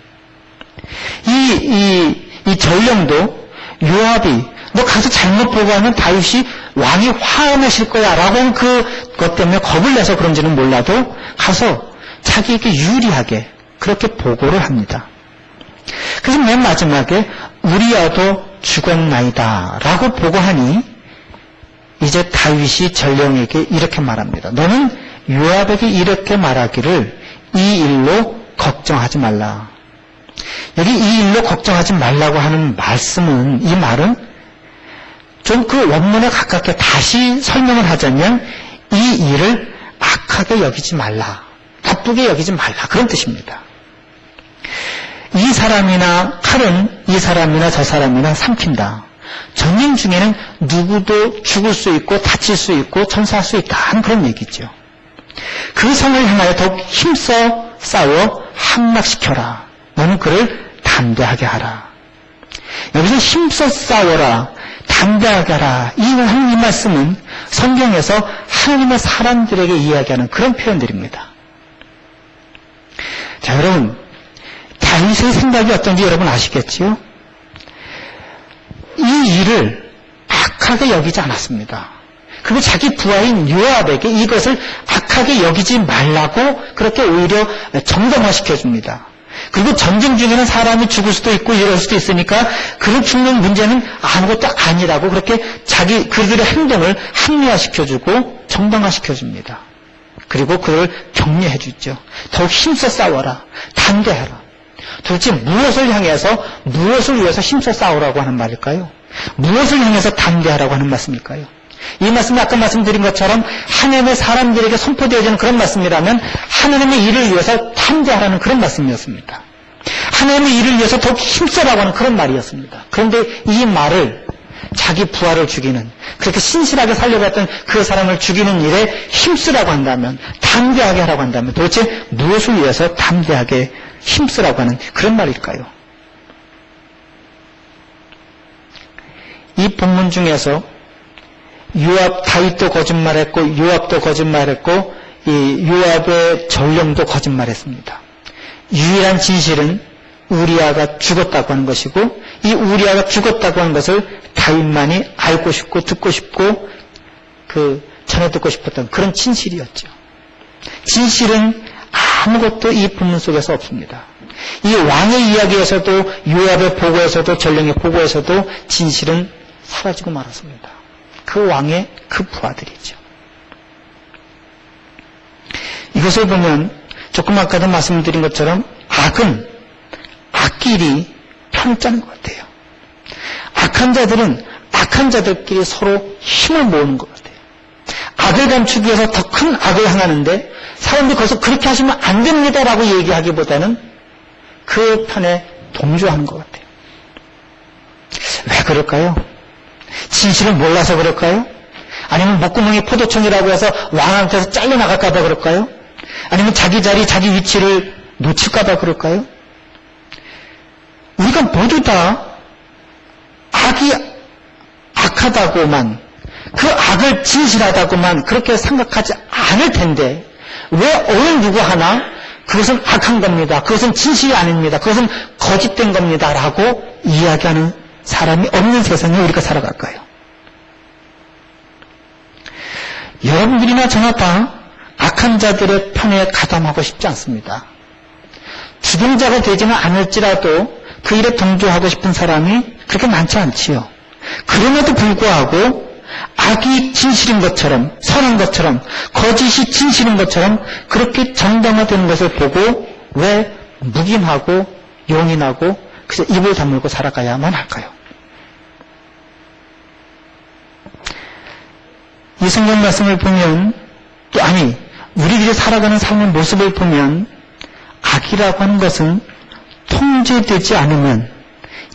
이 전령도 요압이 너 가서 잘못 보고하면 다윗이 왕이 화나실 거야 라고 하는 그것 때문에 겁을 내서 그런지는 몰라도 가서 자기에게 유리하게 그렇게 보고를 합니다. 그래서 맨 마지막에 우리야도 죽었나이다 라고 보고하니 이제 다윗이 전령에게 이렇게 말합니다. 너는 요압에게 이렇게 말하기를 이 일로 걱정하지 말라. 여기 이 일로 걱정하지 말라고 하는 말씀은, 이 말은 좀 그 원문에 가깝게 다시 설명을 하자면 이 일을 악하게 여기지 말라, 나쁘게 여기지 말라, 그런 뜻입니다. 이 사람이나 칼은 이 사람이나 저 사람이나 삼킨다. 전쟁 중에는 누구도 죽을 수 있고 다칠 수 있고 전사할 수 있다 하는 그런 얘기죠. 그 성을 향하여 더욱 힘써 싸워 함락시켜라. 너는 그를 담대하게 하라. 여기서 힘써 싸워라, 담대하게 하라, 이 말씀은 성경에서 하나님의 사람들에게 이야기하는 그런 표현들입니다. 자, 여러분, 다윗의 생각이 어떤지 여러분 아시겠지요? 이 일을 악하게 여기지 않았습니다. 그리고 자기 부하인 요압에게 이것을 악하게 여기지 말라고 그렇게 오히려 정당화시켜줍니다. 그리고 전쟁 중에는 사람이 죽을 수도 있고 이럴 수도 있으니까 그를 죽는 문제는 아무것도 아니라고 그렇게 그들의 행동을 합리화시켜주고 정당화시켜줍니다. 그리고 그를 격려해주죠. 더욱 힘써 싸워라, 담대해라. 도대체 무엇을 향해서, 무엇을 위해서 힘써 싸우라고 하는 말일까요? 무엇을 향해서 담대하라고 하는 말씀일까요? 이 말씀이 아까 말씀드린 것처럼 하나님의 사람들에게 선포되어지는 그런 말씀이라면 하나님의 일을 위해서 담대하라는 그런 말씀이었습니다. 하나님의 일을 위해서 더욱 힘써라고 하는 그런 말이었습니다. 그런데 이 말을 자기 부하를 죽이는, 그렇게 신실하게 살려갔던 그 사람을 죽이는 일에 힘쓰라고 한다면, 담대하게 하라고 한다면 도대체 무엇을 위해서 담대하게 힘쓰라고 하는 그런 말일까요? 이 본문 중에서 다윗도 거짓말했고 요압도 거짓말했고 이 요압의 전령도 거짓말했습니다. 유일한 진실은 우리아가 죽었다고 하는 것이고, 이 우리아가 죽었다고 하는 것을 다윗만이 알고 싶고 듣고 싶고 전해 듣고 싶었던 그런 진실이었죠. 진실은 아무것도 이 본문 속에서 없습니다. 이 왕의 이야기에서도 요압의 보고에서도 전령의 보고에서도 진실은 사라지고 말았습니다. 그 왕의 그 부하들이죠. 이것을 보면 조금 아까도 말씀드린 것처럼 악은 악끼리 편을 짜는 것 같아요. 악한 자들은 악한 자들끼리 서로 힘을 모으는 것 같아요. 악을 감추기 위해서 더 큰 악을 행하는데 사람들이 거기서 그렇게 하시면 안 됩니다라고 얘기하기보다는 그 편에 동조하는 것 같아요. 왜 그럴까요? 진실을 몰라서 그럴까요? 아니면 목구멍이 포도청이라고 해서 왕한테서 잘려나갈까 봐 그럴까요? 아니면 자기 자리, 자기 위치를 놓칠까 봐 그럴까요? 우리가 모두 다 악이 악하다고만, 그 악을 진실하다고만 그렇게 생각하지 않을 텐데 왜 어느 누구 하나 그것은 악한 겁니다, 그것은 진실이 아닙니다, 그것은 거짓된 겁니다 라고 이야기하는 사람이 없는 세상에 우리가 살아갈까요? 여러분들이나 저나 다 악한 자들의 편에 가담하고 싶지 않습니다. 주동자가 되지는 않을지라도 그 일에 동조하고 싶은 사람이 그렇게 많지 않지요. 그럼에도 불구하고 악이 진실인 것처럼, 선한 것처럼, 거짓이 진실인 것처럼 그렇게 정당화되는 것을 보고 왜 묵인하고 용인하고 그래서 입을 다물고 살아가야만 할까요? 이 성경 말씀을 보면 우리들이 살아가는 삶의 모습을 보면 악이라고 하는 것은 통제되지 않으면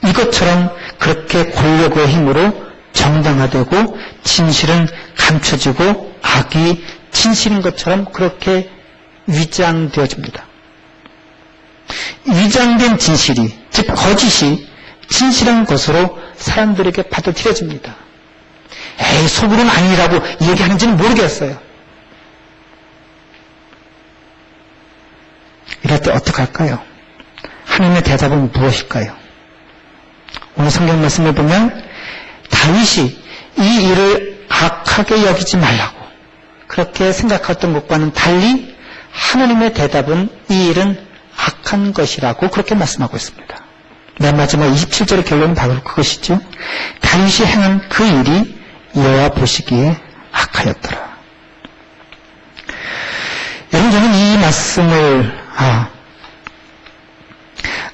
이것처럼 그렇게 권력의 힘으로 정당화되고 진실은 감춰지고 악이 진실인 것처럼 그렇게 위장되어집니다. 위장된 진실이, 즉 거짓이 진실한 것으로 사람들에게 받아들여집니다. 에이, 속으로는 아니라고 얘기하는지는 모르겠어요. 이럴 때 어떡할까요? 하나님의 대답은 무엇일까요? 오늘 성경 말씀을 보면 다윗이 이 일을 악하게 여기지 말라고 그렇게 생각했던 것과는 달리 하나님의 대답은 이 일은 악한 것이라고 그렇게 말씀하고 있습니다. 맨 마지막 27절의 결론은 바로 그것이죠. 다윗이 행한 그 일이 여호와 보시기에 악하였더라. 여러분, 저는 이 말씀을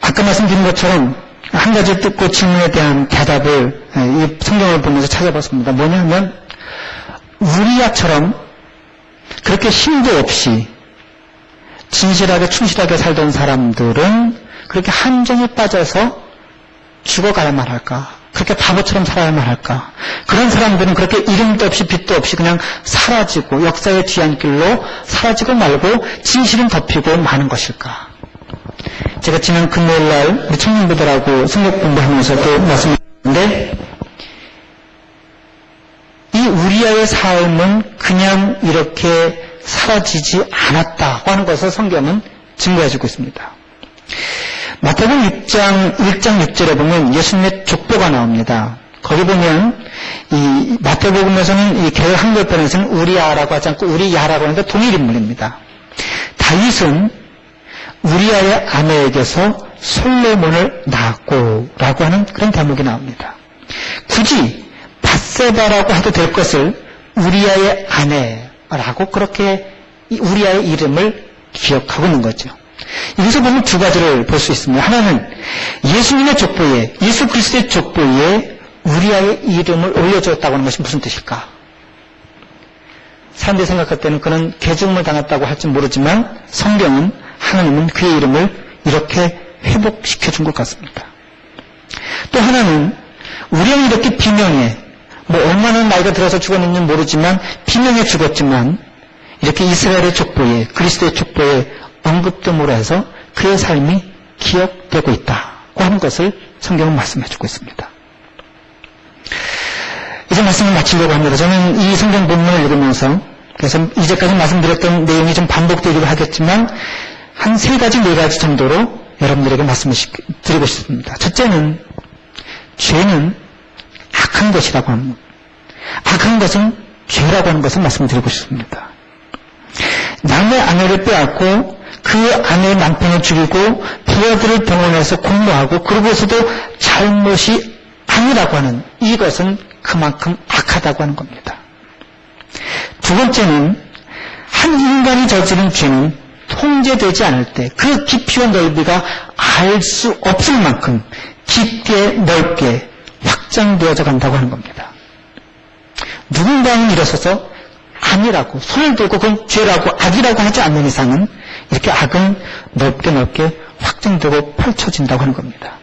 아까 말씀드린 것처럼 한 가지 듣고 질문에 대한 대답을 이 성경을 보면서 찾아봤습니다. 뭐냐면 우리야처럼 그렇게 힘도 없이 진실하게 충실하게 살던 사람들은 그렇게 함정에 빠져서 죽어가야만 할까? 그렇게 바보처럼 살아야만 할까? 그런 사람들은 그렇게 이름도 없이 빛도 없이 그냥 사라지고 역사의 뒤안길로 사라지고 말고 진실은 덮이고 마는 것일까? 제가 지난 금요일날 우리 청년부들하고 성경 공부하면서도 말씀드렸는데 이 우리아의 삶은 그냥 이렇게 사라지지 않았다고 하는 것을 성경은 증거해주고 있습니다. 마태복음 6장 6절에 보면 예수님의 족보가 나옵니다. 거기 보면 이 마태복음에서는 이 개역 한글편에서는 우리아라고 하지 않고 우리야라고 하는데 동일 인물입니다. 다윗은 우리아의 아내에게서 솔로몬을 낳았고 라고 하는 그런 대목이 나옵니다. 굳이 밧세바라고 해도 될 것을 우리아의 아내라고 그렇게 우리아의 이름을 기억하고 있는 거죠. 여기서 보면 두 가지를 볼 수 있습니다. 하나는 예수님의 족보에, 예수 그리스도의 족보에 우리아의 이름을 올려주었다고 하는 것이 무슨 뜻일까? 사람들이 생각할 때는 그는 개죽음을 당했다고 할지 모르지만 성경은 하나님은 그의 이름을 이렇게 회복시켜준 것 같습니다. 또 하나는 우리는 이렇게 비명에 얼마나 나이가 들어서 죽었는지 모르지만 비명에 죽었지만 이렇게 이스라엘의 족보에 그리스도의 족보에 언급됨으로 해서 그의 삶이 기억되고 있다고 하는 것을 성경은 말씀해주고 있습니다. 이제 말씀을 마치려고 합니다. 저는 이 성경 본문을 읽으면서 그래서 이제까지 말씀드렸던 내용이 좀 반복되기도 하겠지만 한 3가지, 4가지 정도로 여러분들에게 말씀을 드리고 싶습니다. 첫째는 죄는 악한 것이라고 합니다. 악한 것은 죄라고 하는 것을 말씀드리고 싶습니다. 남의 아내를 빼앗고 그 아내의 남편을 죽이고 부하들을 동원해서 공모하고 그러고서도 잘못이 아니라고 하는 이것은 그만큼 악하다고 하는 겁니다. 두 번째는 한 인간이 저지른 죄는 통제되지 않을 때 그 깊이와 넓이가 알 수 없을 만큼 깊게 넓게 확장되어져 간다고 하는 겁니다. 누군가는 일어서서 아니라고 손을 들고 그건 죄라고 악이라고 하지 않는 이상은 이렇게 악은 넓게 넓게 확장되고 펼쳐진다고 하는 겁니다.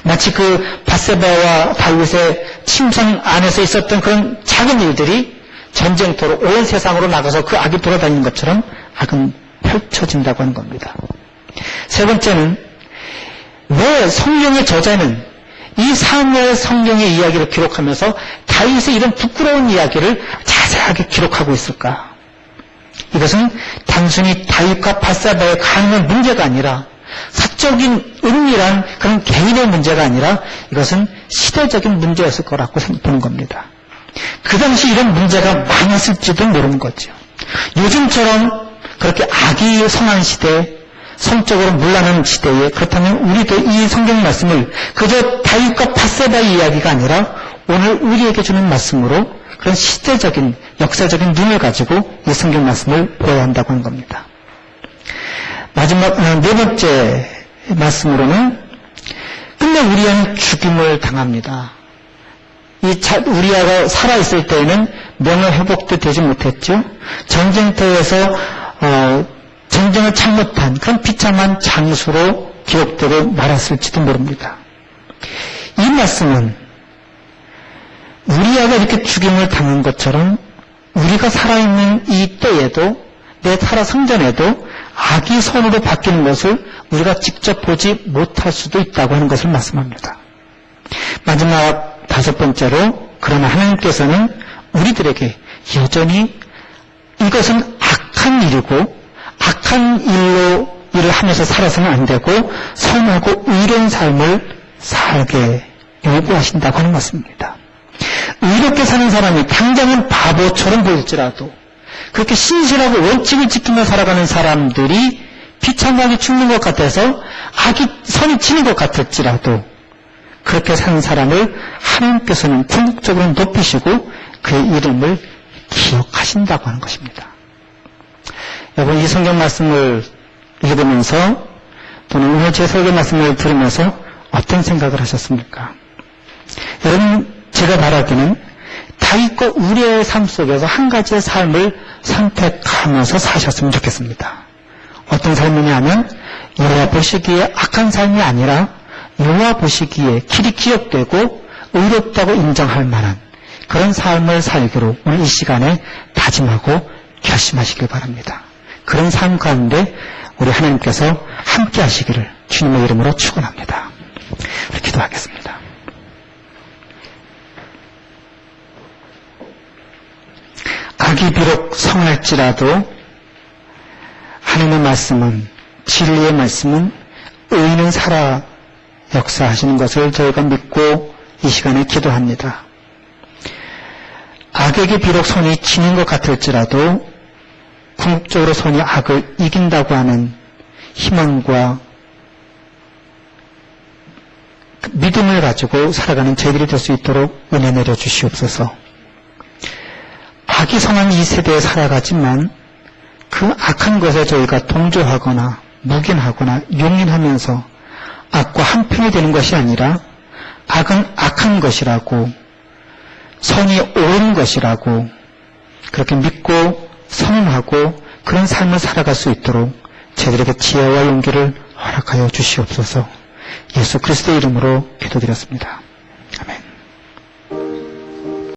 마치 그 밧세바와 다윗의 침상 안에서 있었던 그런 작은 일들이 전쟁터로 온 세상으로 나가서 그 악이 돌아다니는 것처럼 악은 펼쳐진다고 하는 겁니다. 세 번째는 왜 성경의 저자는 이 사무엘 성경의 이야기를 기록하면서 다윗의 이런 부끄러운 이야기를 자세하게 기록하고 있을까? 이것은 단순히 다윗과 밧세바의 가능한 문제가 아니라 사적인 은밀한 그런 개인의 문제가 아니라 이것은 시대적인 문제였을 거라고 보는 겁니다. 그 당시 이런 문제가 많았을지도 모르는 거죠. 요즘처럼 그렇게 악이 성한 시대, 성적으로 문란한 시대에 그렇다면 우리도 이 성경 말씀을 그저 다윗과 밧세바의 이야기가 아니라 오늘 우리에게 주는 말씀으로 그런 시대적인 역사적인 눈을 가지고 이 성경 말씀을 보아야 한다고 하는 겁니다. 마지막 4번째 말씀으로는 끝내 우리아는 죽임을 당합니다. 우리아가 살아있을 때에는 명예 회복도 되지 못했죠. 전쟁터에서 전쟁을 참못한 그런 비참한 장수로 기록되고 말았을지도 모릅니다. 이 말씀은 우리아가 이렇게 죽임을 당한 것처럼 우리가 살아있는 이 때에도, 내 살아 성전에도 악이 선으로 바뀌는 것을 우리가 직접 보지 못할 수도 있다고 하는 것을 말씀합니다. 마지막 5번째로, 그러나 하나님께서는 우리들에게 여전히 이것은 악한 일이고 악한 일을 하면서 살아서는 안 되고 선하고 의로운 삶을 살게 요구하신다고 하는 것입니다. 의롭게 사는 사람이 당장은 바보처럼 보일지라도, 그렇게 신실하고 원칙을 지키며 살아가는 사람들이 비참하게 죽는 것 같아서 선이 치는 것 같을지라도, 그렇게 사는 사람을 하나님께서는 궁극적으로 높이시고 그의 이름을 기억하신다고 하는 것입니다. 여러분, 이 성경 말씀을 읽으면서 또는 오늘 제 설교 말씀을 들으면서 어떤 생각을 하셨습니까? 여러분, 제가 바라기는 다윗과 우리의 삶 속에서 한 가지의 삶을 선택하면서 사셨으면 좋겠습니다. 어떤 삶이냐면 여호와 보시기에 악한 삶이 아니라 여호와 보시기에 길이 기억되고 의롭다고 인정할 만한 그런 삶을 살기로 오늘 이 시간에 다짐하고 결심하시길 바랍니다. 그런 삶 가운데 우리 하나님께서 함께 하시기를 주님의 이름으로 축원합니다. 우리 기도하겠습니다. 악이 비록 성할지라도 하나님의 말씀은, 진리의 말씀은 의인은 살아 역사하시는 것을 저희가 믿고 이 시간에 기도합니다. 악에게 비록 선이 지는 것 같을지라도 궁극적으로 선이 악을 이긴다고 하는 희망과 믿음을 가지고 살아가는 저희들이 될 수 있도록 은혜 내려 주시옵소서. 악이 성한 이 세대에 살아가지만 그 악한 것에 저희가 동조하거나 묵인하거나 용인하면서 악과 한편이 되는 것이 아니라 악은 악한 것이라고, 선이 옳은 것이라고 그렇게 믿고 선언하고 그런 삶을 살아갈 수 있도록 저희들에게 지혜와 용기를 허락하여 주시옵소서. 예수 그리스도의 이름으로 기도드렸습니다.